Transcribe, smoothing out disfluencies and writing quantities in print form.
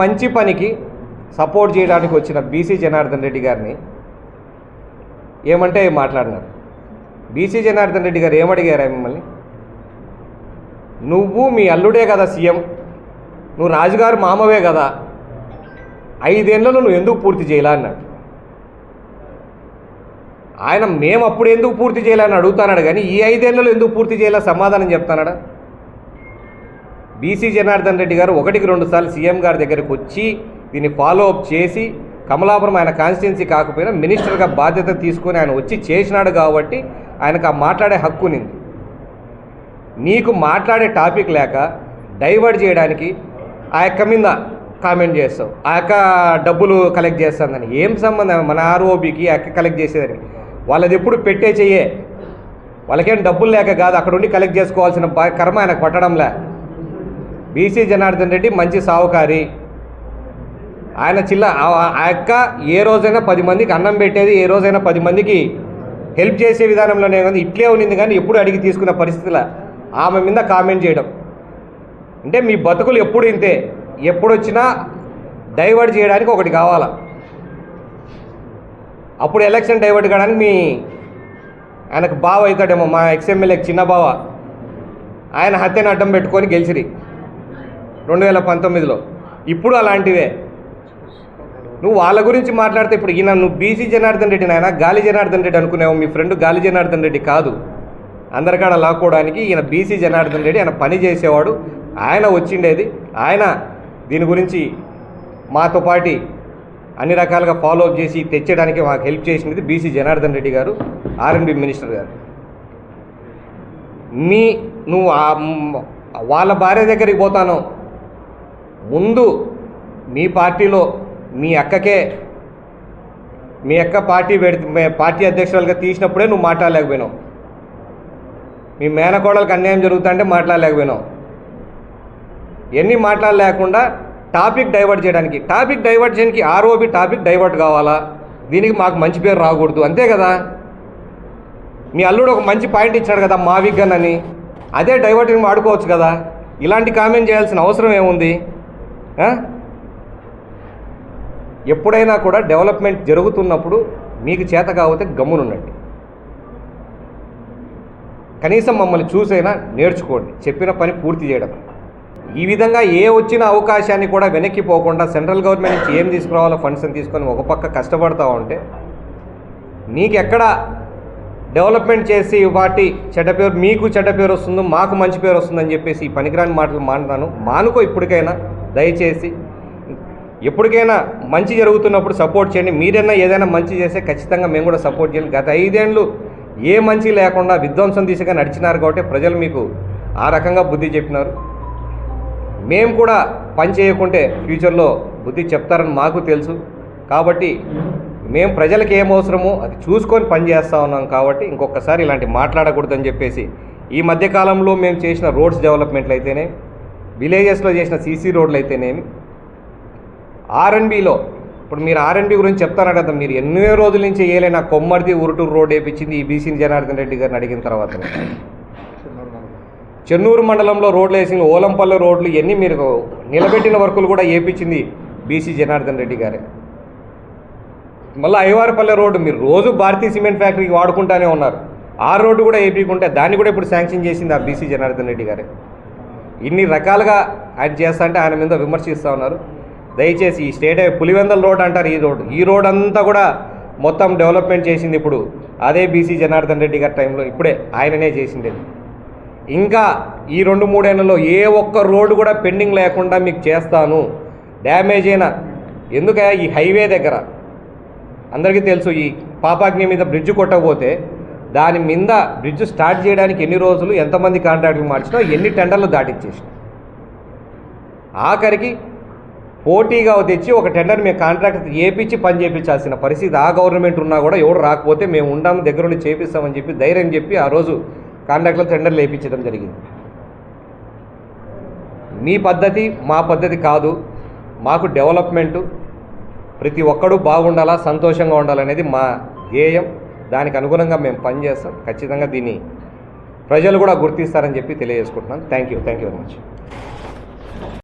మంచి పనికి సపోర్ట్ చేయడానికి వచ్చిన బీసీ జనార్దన్ రెడ్డి గారిని ఏమంటే మాట్లాడినారు. బీసీ జనార్దన్ రెడ్డి గారు ఏమడిగారా మిమ్మల్ని? నువ్వు మీ అల్లుడే కదా సీఎం, నువ్వు రాజుగారు మామవే కదా, 5 ఏళ్లలో నువ్వు ఎందుకు పూర్తి చేయాలా అన్నాడు. ఆయన మేము అప్పుడు ఎందుకు పూర్తి చేయాలని అడుగుతాడు, కానీ ఈ 5 ఏళ్లలో ఎందుకు పూర్తి చేయాలా సమాధానం చెప్తానడా? బీసీ జనార్దన్ రెడ్డి గారు 1-2 సార్లు సీఎం గారి దగ్గరికి వచ్చి దీన్ని ఫాలో అప్ చేసి కమలాపురం ఆయన కాన్స్టిట్యున్సీ కాకపోయినా మినిస్టర్గా బాధ్యత తీసుకొని ఆయన వచ్చి చేసినాడు కాబట్టి ఆయనకు ఆ మాట్లాడే హక్కు ఉంది. నీకు మాట్లాడే టాపిక్ లేక డైవర్ట్ చేయడానికి ఆ యొక్క మీద కామెంట్ చేస్తావు, ఆ యొక్క డబ్బులు కలెక్ట్ చేస్తుందని. ఏం సంబంధం మన ఆర్ఓబికి ఆ యొక్క కలెక్ట్ చేసేదానికి? వాళ్ళది ఎప్పుడు పెట్టే చెయ్యే, వాళ్ళకేం డబ్బులు లేక కాదు, అక్కడ ఉండి కలెక్ట్ చేసుకోవాల్సిన కర్మ ఆయనకు పట్టడంలే. బీసీ జనార్దన్ రెడ్డి మంచి సావుకారి, ఆయన ఆ యొక్క ఏ రోజైనా 10 మందికి అన్నం పెట్టేది, ఏ రోజైనా 10 మందికి హెల్ప్ చేసే విధానంలోనే ఉంది. ఇట్లే ఉన్నింది కానీ ఎప్పుడు అడిగి తీసుకున్న పరిస్థితిలో ఆమె మీద కామెంట్ చేయడం అంటే మీ బతుకులు ఎప్పుడు ఇంతే, ఎప్పుడు వచ్చినా డైవర్ట్ చేయడానికి ఒకటి కావాలా. అప్పుడు ఎలక్షన్ డైవర్ట్ కావడానికి ఆయనకు బావ అవుతాడేమో, మా ఎక్స్ఎమ్మెల్యేకి చిన్న బావ, ఆయన హత్యను అడ్డం పెట్టుకొని గెలిచిరి 2019లో. ఇప్పుడు అలాంటివే నువ్వు వాళ్ళ గురించి మాట్లాడితే ఇప్పుడు ఈయన నువ్వు బీసీ జనార్దన్ రెడ్డి నాయన గాలి జనార్దన్ రెడ్డి అనుకునేవు. మీ ఫ్రెండ్ గాలి జనార్దన్ రెడ్డి కాదు, అందరికాడ లాక్కోవడానికి ఈయన బీసీ జనార్దన్ రెడ్డి. ఆయన పని చేసేవాడు, ఆయన వచ్చిండేది, ఆయన దీని గురించి మాతో పాటి అన్ని రకాలుగా ఫాలో అప్ చేసి తెచ్చడానికి మాకు హెల్ప్ చేసినది బీసీ జనార్దన్ రెడ్డి గారు, ఆర్ఎండ్బి మినిస్టర్ గారు. నువ్వు వాళ్ళ భార్య దగ్గరికి పోతాను ముందు మీ పార్టీలో మీ అక్కకే, మీ అక్క పార్టీ అధ్యక్షురాలుగా తీసినప్పుడే నువ్వు మాట్లాడలేకపోయినావు. మీ మేనకోడలకు అన్యాయం జరుగుతుంటే మాట్లాడలేకపోయినావు. ఎన్ని మాట్లాడలేకుండా టాపిక్ డైవర్ట్ చేయడానికి ఆర్ఓబి టాపిక్ డైవర్ట్ కావాలా, దీనికి మాకు మంచి పేరు రాకూడదు, అంతే కదా. మీ అల్లుడు ఒక మంచి పాయింట్ ఇచ్చాడు కదా మా విగ్గన్ అని, అదే డైవర్టింగ్ వాడుకోవచ్చు కదా. ఇలాంటి కామెంట్ చేయాల్సిన అవసరం ఏముంది? ఎప్పుడైనా కూడా డెవలప్మెంట్ జరుగుతున్నప్పుడు మీకు చేత కాకపోతే గమ్మునుండండి. కనీసం మమ్మల్ని చూసైనా నేర్చుకోండి, చెప్పిన పని పూర్తి చేయడం. ఈ విధంగా వచ్చిన అవకాశాన్ని కూడా వెనక్కిపోకుండా సెంట్రల్ గవర్నమెంట్ నుంచి ఏం తీసుకురావాలో ఫండ్స్ అని తీసుకొని ఒక పక్క కష్టపడతా ఉంటే మీకు ఎక్కడ డెవలప్మెంట్ చేసి వాటి చెడ్డ పేరు, మీకు చెడ్డ పేరు వస్తుందో మాకు మంచి పేరు వస్తుందని చెప్పేసి ఈ పనికిరాని మాటలు మానుకో. ఇప్పటికైనా దయచేసి ఎప్పటికైనా మంచి జరుగుతున్నప్పుడు సపోర్ట్ చేయండి. మీరైనా ఏదైనా మంచి చేస్తే ఖచ్చితంగా మేము కూడా సపోర్ట్ చేయాలి. గత 5 ఏళ్ళు ఏ మంచి లేకుండా విధ్వంసం దిశగా నడిచినారు కాబట్టి ప్రజలు మీకు ఆ రకంగా బుద్ధి చెప్పినారు. మేము కూడా పని చేయకుంటే ఫ్యూచర్లో బుద్ధి చెప్తారని మాకు తెలుసు. కాబట్టి మేము ప్రజలకు ఏం అవసరమో అది చూసుకొని పని చేస్తూ ఉన్నాం. కాబట్టి ఇంకొకసారి ఇలాంటి మాట్లాడకూడదని చెప్పేసి ఈ మధ్యకాలంలో మేము చేసిన రోడ్స్ డెవలప్మెంట్లు అయితేనే, విలేజెస్లో చేసిన సీసీ రోడ్లు అయితేనేమి, ఆర్ఎన్బిలో ఇప్పుడు మీరు ఆర్ఎన్బి గురించి చెప్తాను కదా, మీరు ఎన్నో రోజుల నుంచి వేయలేనా కొమ్మర్ది ఉరుటూరు రోడ్ వేయించింది ఈ బీసీ జనార్దన్ రెడ్డి గారిని అడిగిన తర్వాత. చెన్నూరు మండలంలో రోడ్లు వేసింది, ఓలంపల్లి రోడ్లు, ఇవన్నీ మీరు నిలబెట్టిన వర్కులు కూడా వేయించింది బీసీ జనార్దన్ రెడ్డి గారే. మళ్ళీ అయ్యవారిపల్లె రోడ్డు మీరు రోజు భారతీయ సిమెంట్ ఫ్యాక్టరీకి వాడుకుంటూనే ఉన్నారు, ఆ రోడ్డు కూడా వేయించుకుంటే దాన్ని కూడా ఇప్పుడు శాంక్షన్ చేసింది ఆ బీసీ జనార్దన్ రెడ్డి గారే. ఇన్ని రకాలుగా ఆయన చేస్తా అంటే ఆయన మీద విమర్శిస్తూ ఉన్నారు. దయచేసి ఈ స్టేట్ పులివెందల రోడ్ అంటారు, ఈ రోడ్ అంతా కూడా మొత్తం డెవలప్మెంట్ చేసింది ఇప్పుడు అదే బీసీ జనార్దన్ రెడ్డి గారి టైంలో, ఇప్పుడే ఆయననే చేసిండేది. ఇంకా ఈ 2-3 ఏళ్లలో ఏ ఒక్క రోడ్డు కూడా పెండింగ్ లేకుండా మీకు చేస్తాను. డ్యామేజ్ అయినా ఎందుకంటే ఈ హైవే దగ్గర అందరికీ తెలుసు, ఈ పాపాగ్ని మీద బ్రిడ్జ్ కొట్టకపోతే దాని మీద బ్రిడ్జ్ స్టార్ట్ చేయడానికి ఎన్ని రోజులు, ఎంతమంది కాంట్రాక్టులు మార్చినా, ఎన్ని టెండర్లు దాటించేసినా, ఆఖరికి పోటీగా తెచ్చి ఒక టెండర్ మేము కాంట్రాక్ట్ చేయించి పని చేయించాల్సిన పరిస్థితి ఆ గవర్నమెంట్ ఉన్నా కూడా ఎవరు రాకపోతే మేము ఉండాము దగ్గరుండి చేపిస్తామని చెప్పి ధైర్యం చెప్పి ఆ రోజు కాంట్రాక్ట్లో టెండర్లు వేయించడం జరిగింది. మీ పద్ధతి మా పద్ధతి కాదు. మాకు డెవలప్మెంటు ప్రతి ఒక్కడూ బాగుండాలా, సంతోషంగా ఉండాలనేది మా ధ్యేయం. దానికి అనుగుణంగా మేము పనిచేస్తాం. ఖచ్చితంగా దీన్ని ప్రజలు కూడా గుర్తిస్తారని చెప్పి తెలియజేసుకుంటున్నాను. Thank you very much.